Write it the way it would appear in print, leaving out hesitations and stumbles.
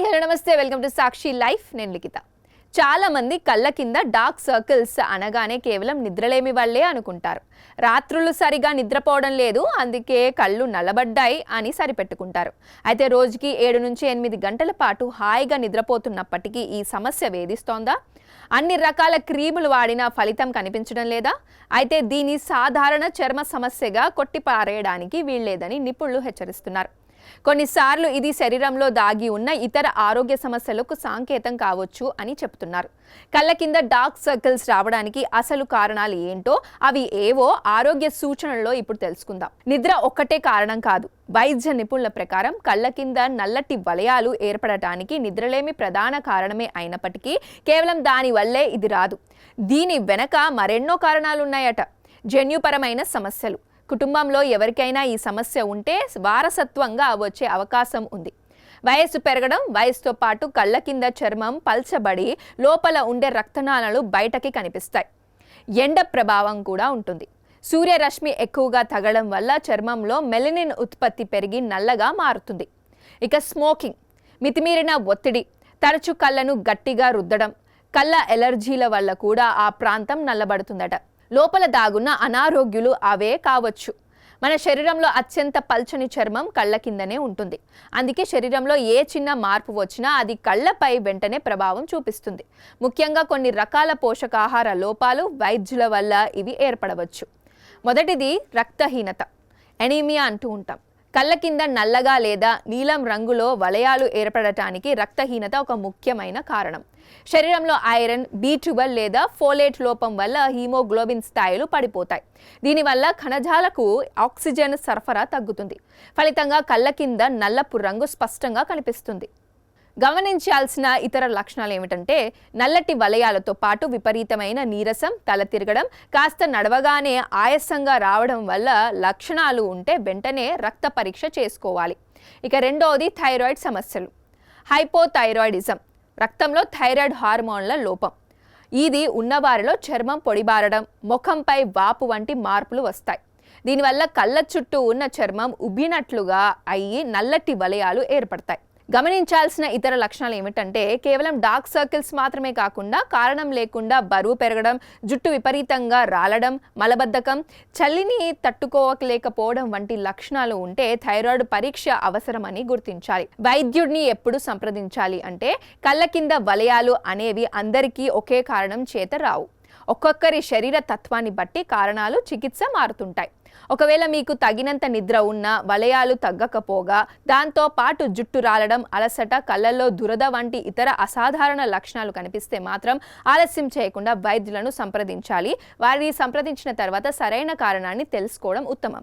Hi hello నమస్తే welcome to Sakshi life నేను లిఖిత. చాలా మంది కళ్ళ కింద డార్క్ సర్కిల్స్ అనగానే కేవలం నిద్రలేమి వల్లే అనుకుంటారు. రాత్రులు సరిగా నిద్రపోవడం లేదు అందుకే కళ్ళు నల్లబడ్డాయి అని సరిపెట్టుకుంటారు. అయితే రోజుకి 7 నుంచి 8 గంటల పాటు హాయిగా నిద్రపోతున్నప్పటికీ ఈ సమస్య వేధిస్తోందా? అన్ని రకాల క్రీములు వాడినా ఫలితం కనిపించడం లేదా? అయితే దీని సాధారణ చర్మ సమస్యగా కొట్టిపారేయడానికి వీల్లేదని నిపుణులు హెచ్చరిస్తున్నారు. కొన్నిసార్లు ఇది శరీరంలో దాగి ఉన్న ఇతర ఆరోగ్య సమస్యలకు సంకేతం కావచ్చు అని చెప్తున్నారు. కళ్ళ కింద డార్క్ సర్కిల్స్ రావడానికి అసలు కారణాలు ఏంటో, అవి ఏవో ఆరోగ్య సూచనల్లో ఇప్పుడు తెలుసుకుందాం. నిద్ర ఒక్కటే కారణం కాదు. వైద్య నిపుణుల ప్రకారం కళ్ళ కింద నల్లటి వలయాలు ఏర్పడటానికి నిద్రలేమి ప్రధాన కారణమే అయినప్పటికీ కేవలం దాని వల్లే ఇది రాదు. దీని వెనక మరెన్నో కారణాలున్నాయట. జన్యుపరమైన సమస్యలు, కుటుంబంలో ఎవరికైనా ఈ సమస్య ఉంటే వారసత్వంగా వచ్చే అవకాశం ఉంది. వయస్సు పెరగడం, వయసుతో పాటు కళ్ళ కింద చర్మం పల్చబడి లోపల ఉండే రక్తనాళాలు బయటకి కనిపిస్తాయి. ఎండ ప్రభావం కూడా ఉంటుంది. సూర్యరశ్మి ఎక్కువగా తగలడం వల్ల చర్మంలో మెలనిన్ ఉత్పత్తి పెరిగి నల్లగా మారుతుంది. ఇక స్మోకింగ్, మితిమీరిన ఒత్తిడి, తరచు కళ్ళను గట్టిగా రుద్దడం, కళ్ళ ఎలర్జీల వల్ల కూడా ఆ ప్రాంతం నల్లబడుతుందట. లోపల దాగున్న అనారోగ్యులు అవే కావచ్చు. మన శరీరంలో అత్యంత పల్చని చర్మం కళ్ళ కిందనే ఉంటుంది. అందుకే శరీరంలో ఏ చిన్న మార్పు వచ్చినా అది కళ్ళపై వెంటనే ప్రభావం చూపిస్తుంది. ముఖ్యంగా కొన్ని రకాల పోషకాహార లోపాలు, వైద్యుల వల్ల ఇవి ఏర్పడవచ్చు. మొదటిది రక్తహీనత, ఎనీమియా అంటూ ఉంటాం. కళ్ళ కింద నల్లగా లేదా నీలం రంగులో వలయాలు ఏర్పడటానికి రక్తహీనత ఒక ముఖ్యమైన కారణం. శరీరంలో ఐరన్, B12 లేదా ఫోలేట్ లోపం వల్ల హీమోగ్లోబిన్ స్థాయిలు పడిపోతాయి. దీనివల్ల కణజాలకు ఆక్సిజన్ సరఫరా తగ్గుతుంది. ఫలితంగా కళ్ళ కింద నల్లపు రంగు స్పష్టంగా కనిపిస్తుంది. గమనించాల్సిన ఇతర లక్షణాలు ఏమిటంటే, నల్లటి వలయాలతో పాటు విపరీతమైన నీరసం, తల తిరగడం, కాస్త నడవగానే ఆయాసంగా రావడం వల్ల లక్షణాలు ఉంటే వెంటనే రక్త పరీక్ష చేసుకోవాలి. ఇక రెండవది థైరాయిడ్ సమస్యలు. హైపోథైరాయిడిజం, రక్తంలో థైరాయిడ్ హార్మోన్ల లోపం. ఇది ఉన్నవారిలో చర్మం పొడిబారడం, ముఖంపై వాపు వంటి మార్పులు వస్తాయి. దీనివల్ల కళ్ళ చుట్టూ ఉన్న చర్మం ఉబ్బినట్లుగా అయ్యి నల్లటి వలయాలు ఏర్పడతాయి. గమనించాల్సిన ఇతర లక్షణాలు ఏమిటంటే, కేవలం డార్క్ సర్కిల్స్ మాత్రమే కాకుండా కారణం లేకుండా బరువు పెరగడం, జుట్టు విపరీతంగా రాలడం, మలబద్ధకం, చలిని తట్టుకోలేకపోవడం వంటి లక్షణాలు ఉంటే థైరాయిడ్ పరీక్ష అవసరమని గుర్తించాలి. వైద్యుడిని ఎప్పుడు సంప్రదించాలి అంటే, కళ్ళ కింద వలయాలు అనేవి అందరికీ ఒకే కారణం చేత రావు. ఒక్కొక్కరి శరీర తత్వాన్ని బట్టి కారణాలు, చికిత్స మారుతుంటాయి. ఒకవేళ మీకు తగినంత నిద్ర ఉన్నా వలయాలు తగ్గకపోగా, దాంతో పాటు జుట్టు రాలడం, అలసట, కళ్ళల్లో దురద వంటి ఇతర అసాధారణ లక్షణాలు కనిపిస్తే మాత్రం ఆలస్యం చేయకుండా వైద్యులను సంప్రదించాలి. వారిని సంప్రదించిన తర్వాత సరైన కారణాన్ని తెలుసుకోవడం ఉత్తమం.